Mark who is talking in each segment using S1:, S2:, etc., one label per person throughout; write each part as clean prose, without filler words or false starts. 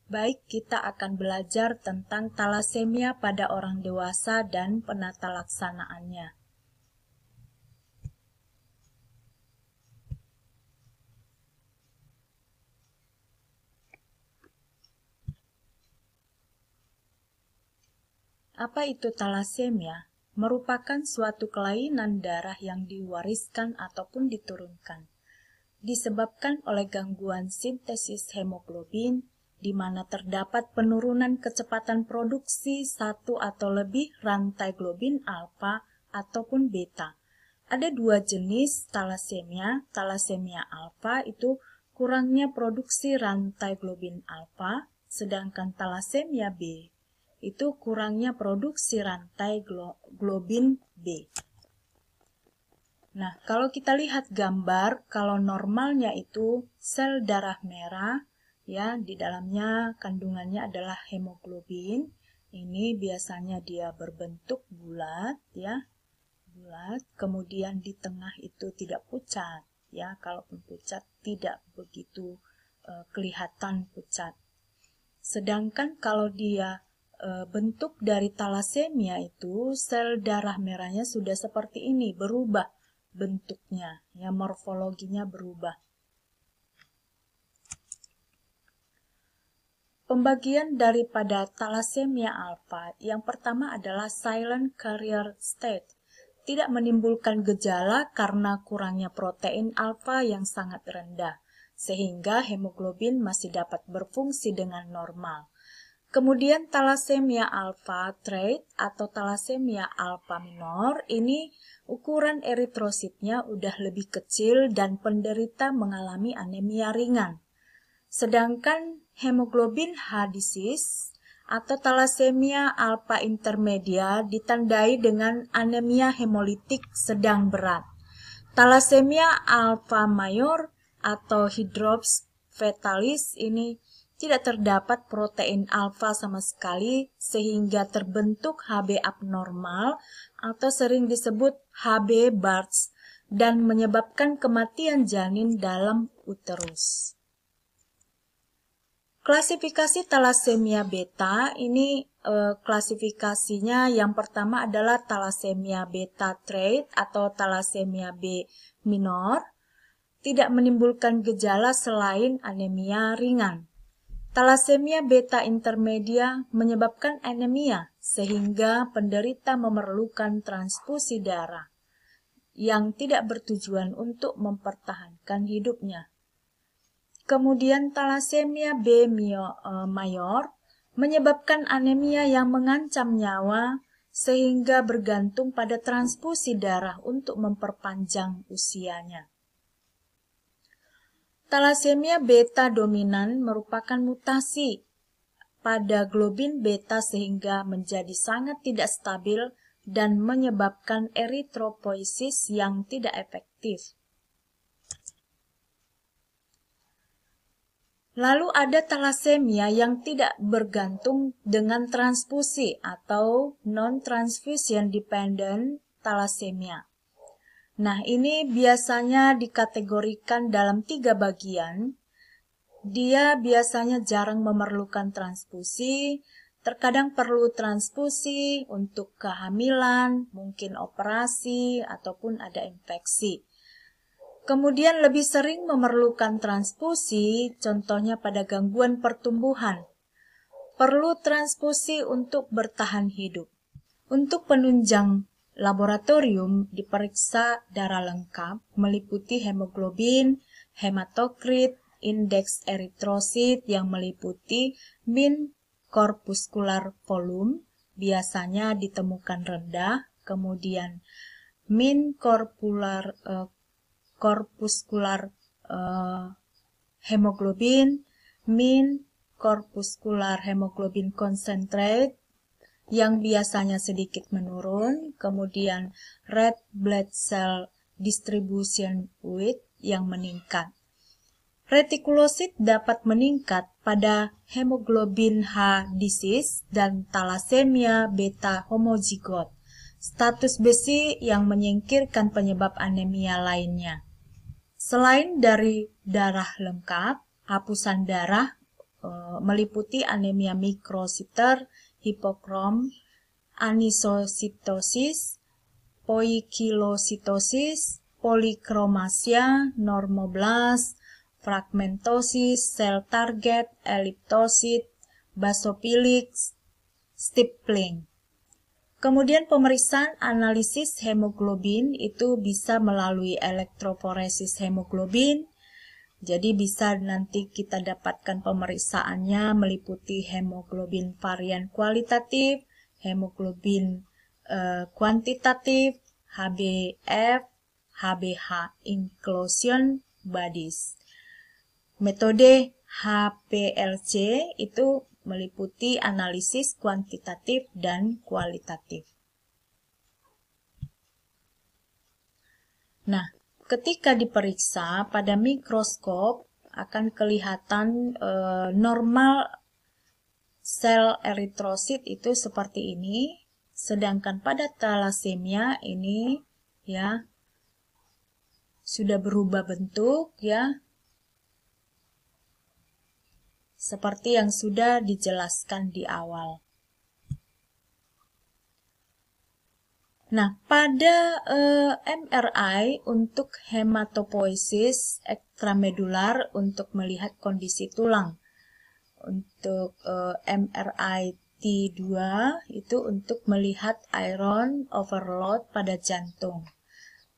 S1: Baik, kita akan belajar tentang talasemia pada orang dewasa dan penata laksanaannya. Apa itu talasemia? Merupakan suatu kelainan darah yang diwariskan ataupun diturunkan. Disebabkan oleh gangguan sintesis hemoglobin, di mana terdapat penurunan kecepatan produksi satu atau lebih rantai globin alfa ataupun beta. Ada dua jenis talasemia. Talasemia alfa itu kurangnya produksi rantai globin alfa, sedangkan talasemia B itu kurangnya produksi rantai globin B. Nah, kalau kita lihat gambar, kalau normalnya itu sel darah merah, ya, di dalamnya kandungannya adalah hemoglobin. Ini biasanya dia berbentuk bulat, ya, bulat. Kemudian di tengah itu tidak pucat, ya. Kalaupun pucat tidak begitu kelihatan pucat. Sedangkan kalau dia bentuk dari talasemia itu sel darah merahnya sudah seperti ini, berubah bentuknya, ya, morfologinya berubah. Pembagian daripada talasemia alfa yang pertama adalah silent carrier state, tidak menimbulkan gejala karena kurangnya protein alfa yang sangat rendah, sehingga hemoglobin masih dapat berfungsi dengan normal. Kemudian talasemia alfa trait atau talasemia alfa minor, ini ukuran eritrositnya udah lebih kecil dan penderita mengalami anemia ringan. Sedangkan hemoglobin H disease atau talasemia alfa intermedia ditandai dengan anemia hemolitik sedang berat. Talasemia alfa mayor atau hydrops fetalis ini tidak terdapat protein alfa sama sekali sehingga terbentuk Hb abnormal atau sering disebut Hb Barts dan menyebabkan kematian janin dalam uterus. Klasifikasi talasemia beta ini klasifikasinya yang pertama adalah talasemia beta trait atau talasemia B minor, tidak menimbulkan gejala selain anemia ringan. Talasemia beta intermedia menyebabkan anemia sehingga penderita memerlukan transfusi darah yang tidak bertujuan untuk mempertahankan hidupnya. Kemudian talasemia B mayor menyebabkan anemia yang mengancam nyawa sehingga bergantung pada transfusi darah untuk memperpanjang usianya. Talasemia beta dominan merupakan mutasi pada globin beta sehingga menjadi sangat tidak stabil dan menyebabkan eritropoiesis yang tidak efektif. Lalu ada talasemia yang tidak bergantung dengan transfusi atau non-transfusion dependent talasemia. Nah, ini biasanya dikategorikan dalam 3 bagian. Dia biasanya jarang memerlukan transfusi, terkadang perlu transfusi untuk kehamilan, mungkin operasi, ataupun ada infeksi. Kemudian lebih sering memerlukan transfusi, contohnya pada gangguan pertumbuhan. Perlu transfusi untuk bertahan hidup. Untuk penunjang laboratorium diperiksa darah lengkap, meliputi hemoglobin, hematokrit, indeks eritrosit yang meliputi mean corpuscular volume, biasanya ditemukan rendah, kemudian mean corpuscular hemoglobin, mean corpuscular hemoglobin concentrate yang biasanya sedikit menurun, kemudian red blood cell distribution width yang meningkat. Retikulosit dapat meningkat pada hemoglobin H disease dan talasemia beta homozigot, status besi yang menyingkirkan penyebab anemia lainnya. Selain dari darah lengkap, hapusan darah meliputi anemia mikrositer, hipokrom, anisositosis, poikilositosis, polikromasia, normoblas, fragmentosis, sel target, eliptosit, basofilik, stippling. Kemudian pemeriksaan analisis hemoglobin itu bisa melalui elektroforesis hemoglobin. Jadi bisa nanti kita dapatkan pemeriksaannya meliputi hemoglobin varian kualitatif, hemoglobin kuantitatif, HbF, HbH inclusion bodies. Metode HPLC itu meliputi analisis kuantitatif dan kualitatif. Nah, ketika diperiksa pada mikroskop akan kelihatan normal sel eritrosit itu seperti ini, sedangkan pada talasemia ini ya sudah berubah bentuk ya, seperti yang sudah dijelaskan di awal. Nah, pada MRI untuk hematopoiesis ekstramedular untuk melihat kondisi tulang. Untuk MRI T2 itu untuk melihat iron overload pada jantung.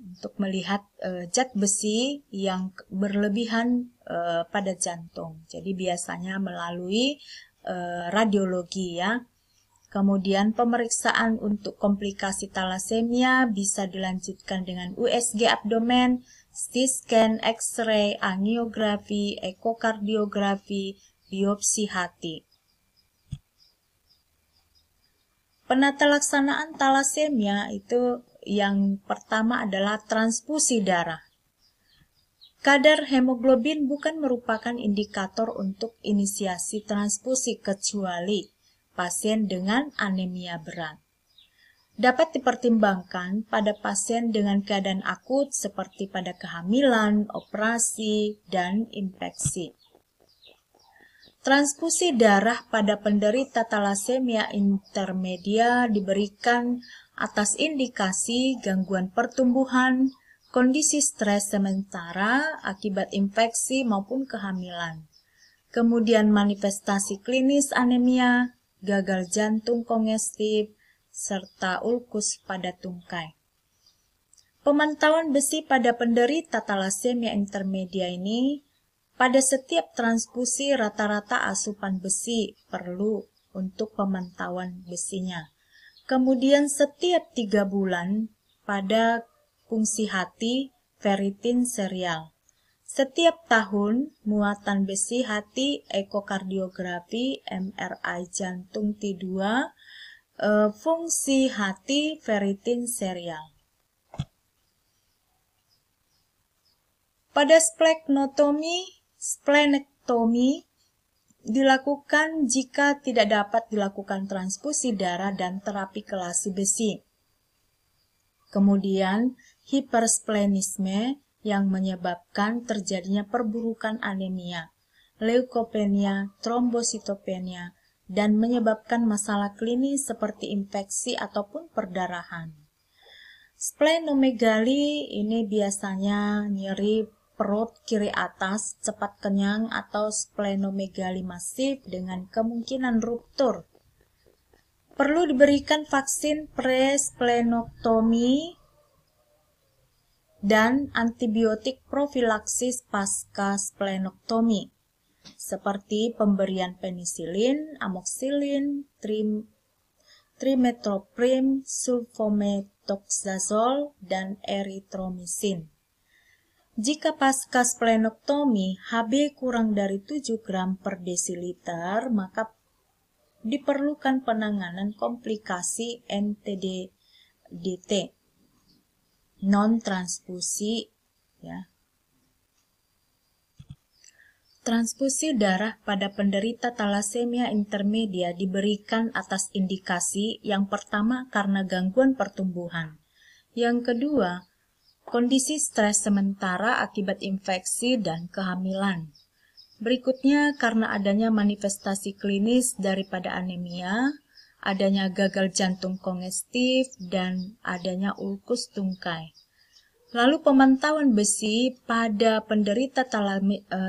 S1: Untuk melihat zat besi yang berlebihan pada jantung. Jadi biasanya melalui radiologi ya. Kemudian pemeriksaan untuk komplikasi talasemia bisa dilanjutkan dengan USG abdomen, CT scan, X-ray, angiografi, ekokardiografi, biopsi hati. Penata laksanaan talasemia itu yang pertama adalah transfusi darah. Kadar hemoglobin bukan merupakan indikator untuk inisiasi transfusi kecuali pasien dengan anemia berat. Dapat dipertimbangkan pada pasien dengan keadaan akut seperti pada kehamilan, operasi, dan infeksi. Transfusi darah pada penderita talasemia intermedia diberikan atas indikasi gangguan pertumbuhan, kondisi stres sementara akibat infeksi maupun kehamilan. Kemudian manifestasi klinis anemia, gagal jantung kongestif, serta ulkus pada tungkai. Pemantauan besi pada penderita talasemia intermedia ini, pada setiap transfusi rata-rata asupan besi perlu untuk pemantauan besinya. Kemudian setiap 3 bulan pada fungsi hati ferritin serial. Setiap tahun, muatan besi hati, ekokardiografi, MRI jantung T2, fungsi hati, ferritin serial. Pada splenektomi dilakukan jika tidak dapat dilakukan transfusi darah dan terapi kelasi besi. Kemudian, hipersplenisme yang menyebabkan terjadinya perburukan anemia, leukopenia, trombositopenia, dan menyebabkan masalah klinis seperti infeksi ataupun perdarahan. Splenomegali ini biasanya nyeri perut kiri atas, cepat kenyang, atau splenomegali masif dengan kemungkinan ruptur. Perlu diberikan vaksin pre-splenektomi dan antibiotik profilaksis pasca splenektomi, seperti pemberian penisilin, amoxicillin, trimethoprim, sulfometoxazole, dan erythromycin. Jika pasca splenektomi Hb kurang dari 7 gram per desiliter, maka diperlukan penanganan komplikasi NTDT, non-transfusi ya. Transfusi darah pada penderita talasemia intermedia diberikan atas indikasi yang pertama karena gangguan pertumbuhan. Yang kedua, kondisi stres sementara akibat infeksi dan kehamilan. Berikutnya, karena adanya manifestasi klinis daripada anemia, adanya gagal jantung kongestif, dan adanya ulkus tungkai. Lalu pemantauan besi pada penderita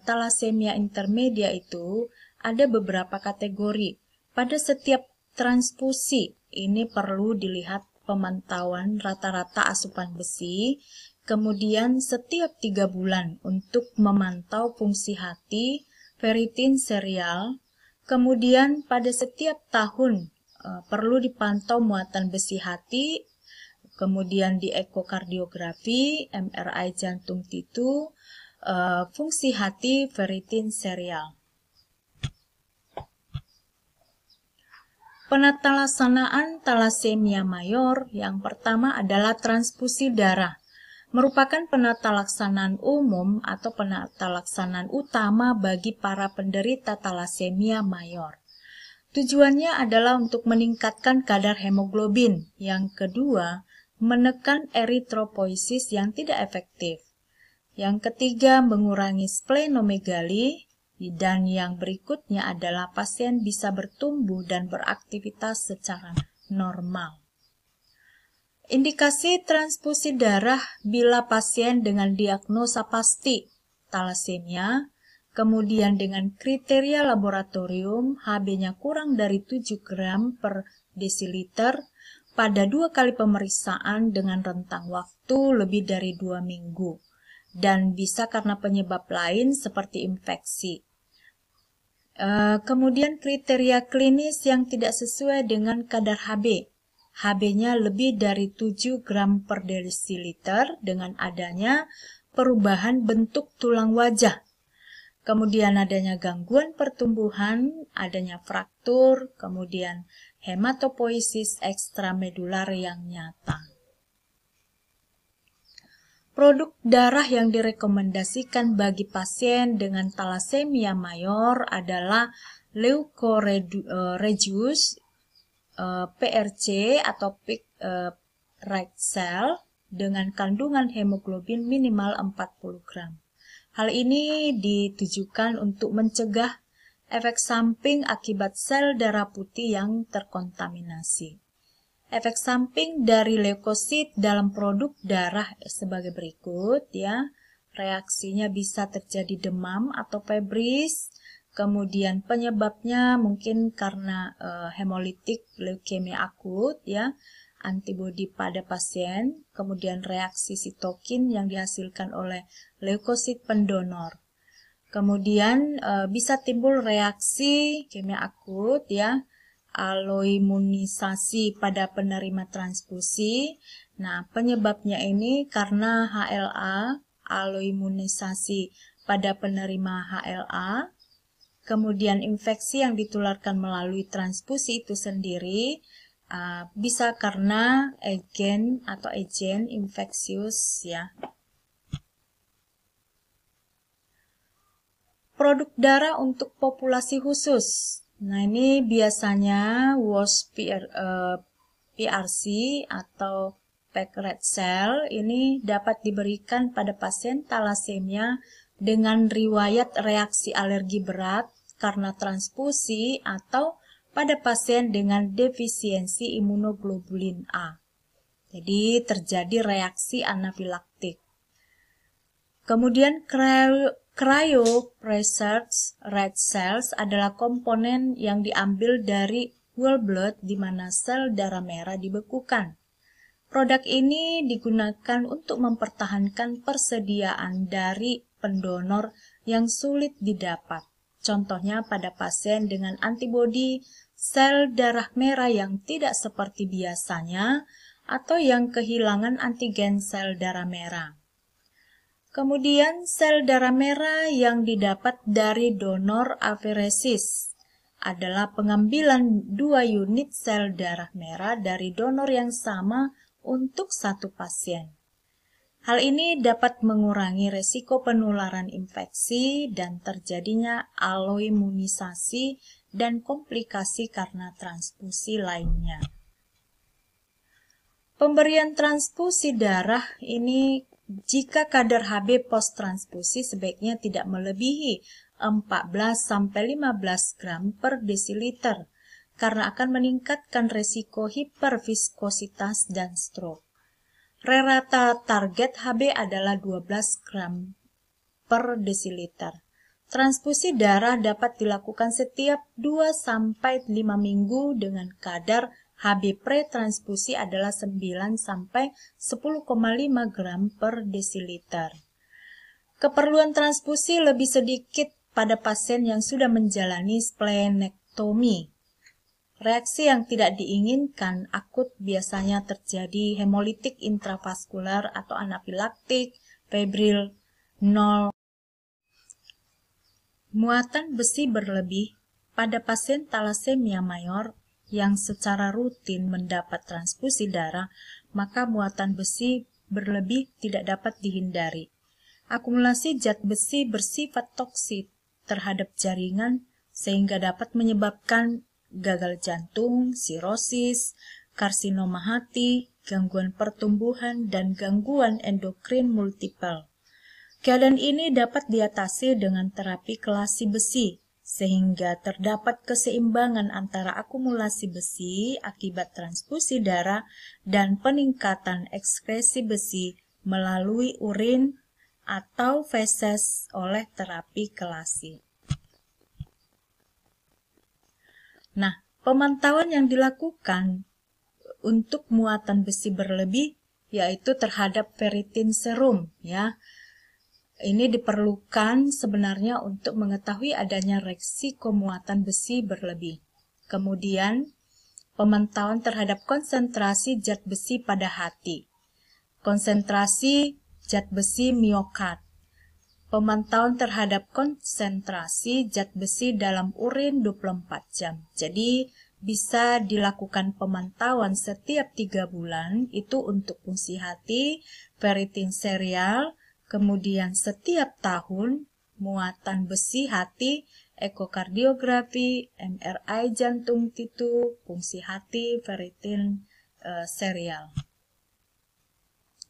S1: talasemia intermedia itu ada beberapa kategori. Pada setiap transfusi, ini perlu dilihat pemantauan rata-rata asupan besi, kemudian setiap 3 bulan untuk memantau fungsi hati, ferritin serial, kemudian pada setiap tahun perlu dipantau muatan besi hati, kemudian di ekokardiografi, MRI jantung titu, fungsi hati, ferritin serial. Penatalaksanaan talasemia mayor yang pertama adalah transfusi darah. Merupakan penatalaksanaan umum atau penatalaksanaan utama bagi para penderita talasemia mayor. Tujuannya adalah untuk meningkatkan kadar hemoglobin. Yang kedua, menekan eritropoiesis yang tidak efektif. Yang ketiga, mengurangi splenomegali. Dan yang berikutnya adalah pasien bisa bertumbuh dan beraktivitas secara normal. Indikasi transfusi darah bila pasien dengan diagnosa pasti talasemia, kemudian dengan kriteria laboratorium HB-nya kurang dari 7 gram per desiliter pada 2 kali pemeriksaan dengan rentang waktu lebih dari 2 minggu, dan bisa karena penyebab lain seperti infeksi. Kemudian kriteria klinis yang tidak sesuai dengan kadar HB. HB-nya lebih dari 7 gram per desiliter dengan adanya perubahan bentuk tulang wajah. Kemudian adanya gangguan pertumbuhan, adanya fraktur, kemudian hematopoiesis ekstramedular yang nyata. Produk darah yang direkomendasikan bagi pasien dengan talasemia mayor adalah leukoreduce, PRC atau pig red cell dengan kandungan hemoglobin minimal 40 gram. Hal ini ditujukan untuk mencegah efek samping akibat sel darah putih yang terkontaminasi. Efek samping dari leukosit dalam produk darah sebagai berikut ya. Reaksinya bisa terjadi demam atau febris. Kemudian penyebabnya mungkin karena hemolitik leukemia akut ya, antibodi pada pasien, kemudian reaksi sitokin yang dihasilkan oleh leukosit pendonor. Kemudian bisa timbul reaksi leukemia akut ya, aloimunisasi pada penerima transfusi. Nah, penyebabnya ini karena HLA, aloimunisasi pada penerima HLA, kemudian infeksi yang ditularkan melalui transfusi itu sendiri, bisa karena agen infeksius ya. Produk darah untuk populasi khusus. Nah, ini biasanya PRC atau packed red cell ini dapat diberikan pada pasien talasemia dengan riwayat reaksi alergi berat karena transfusi atau pada pasien dengan defisiensi imunoglobulin A. Jadi terjadi reaksi anafilaktik. Kemudian cryopreserved red cells adalah komponen yang diambil dari whole blood di mana sel darah merah dibekukan. Produk ini digunakan untuk mempertahankan persediaan dari pendonor yang sulit didapat. Contohnya pada pasien dengan antibodi sel darah merah yang tidak seperti biasanya atau yang kehilangan antigen sel darah merah. Kemudian sel darah merah yang didapat dari donor aferesis adalah pengambilan 2 unit sel darah merah dari donor yang sama untuk satu pasien. Hal ini dapat mengurangi resiko penularan infeksi dan terjadinya aloimunisasi dan komplikasi karena transfusi lainnya. Pemberian transfusi darah ini jika kadar HB post transfusi sebaiknya tidak melebihi 14-15 gram per desiliter karena akan meningkatkan resiko hiperviskositas dan stroke. Rata target HB adalah 12 gram per desiliter. Transfusi darah dapat dilakukan setiap 2-5 minggu dengan kadar HB pre-transfusi adalah 9-10,5 gram per desiliter. Keperluan transfusi lebih sedikit pada pasien yang sudah menjalani splenektomi. Reaksi yang tidak diinginkan akut biasanya terjadi hemolitik intravaskular atau anafilaktik, febril, 0. Muatan besi berlebih pada pasien talasemia mayor yang secara rutin mendapat transfusi darah, maka muatan besi berlebih tidak dapat dihindari. Akumulasi zat besi bersifat toksik terhadap jaringan sehingga dapat menyebabkan gagal jantung, sirosis, karsinoma hati, gangguan pertumbuhan, dan gangguan endokrin multiple. Keadaan ini dapat diatasi dengan terapi kelasi besi, sehingga terdapat keseimbangan antara akumulasi besi akibat transfusi darah dan peningkatan ekskresi besi melalui urin atau feses oleh terapi kelasi. Nah, pemantauan yang dilakukan untuk muatan besi berlebih yaitu terhadap ferritin serum, ya. Ini diperlukan sebenarnya untuk mengetahui adanya resiko muatan besi berlebih. Kemudian, pemantauan terhadap konsentrasi zat besi pada hati. Konsentrasi zat besi miokard. Pemantauan terhadap konsentrasi zat besi dalam urin 24 jam. Jadi, bisa dilakukan pemantauan setiap 3 bulan, itu untuk fungsi hati, ferritin serial. Kemudian setiap tahun muatan besi hati, ekokardiografi, MRI jantung titu, fungsi hati, ferritin serial.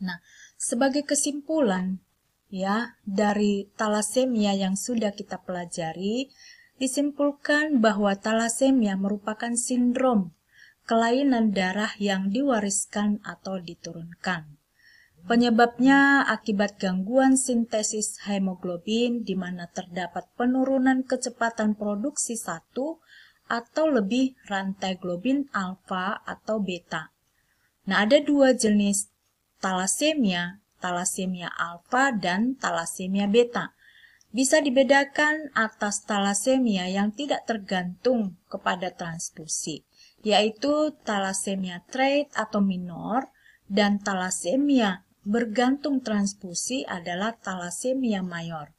S1: Nah, sebagai kesimpulan ya dari talasemia yang sudah kita pelajari, disimpulkan bahwa talasemia merupakan sindrom kelainan darah yang diwariskan atau diturunkan. Penyebabnya akibat gangguan sintesis hemoglobin di mana terdapat penurunan kecepatan produksi 1 atau lebih rantai globin alfa atau beta. Nah, ada 2 jenis talasemia, talasemia alfa dan talasemia beta. Bisa dibedakan atas talasemia yang tidak tergantung kepada transfusi, yaitu talasemia trade atau minor, dan talasemia bergantung transfusi adalah talasemia mayor.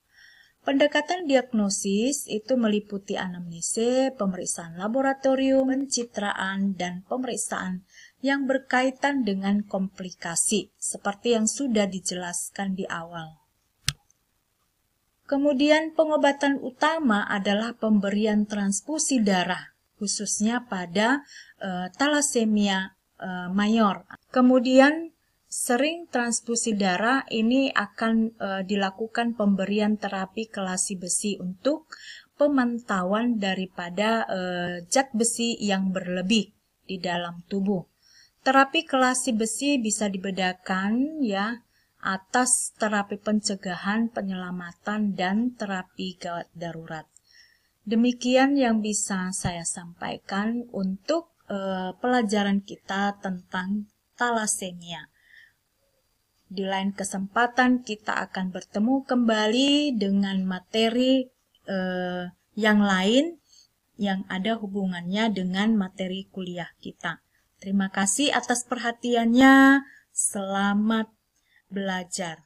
S1: Pendekatan diagnosis itu meliputi anamnese, pemeriksaan laboratorium, pencitraan, dan pemeriksaan yang berkaitan dengan komplikasi, seperti yang sudah dijelaskan di awal. Kemudian pengobatan utama adalah pemberian transfusi darah, khususnya pada talasemia mayor. Kemudian sering transfusi darah ini akan dilakukan pemberian terapi kelasi besi untuk pemantauan daripada zat besi yang berlebih di dalam tubuh. Terapi kelasi besi bisa dibedakan ya atas terapi pencegahan, penyelamatan, dan terapi gawat darurat. Demikian yang bisa saya sampaikan untuk pelajaran kita tentang talasemia. Di lain kesempatan kita akan bertemu kembali dengan materi yang lain yang ada hubungannya dengan materi kuliah kita. Terima kasih atas perhatiannya. Selamat belajar.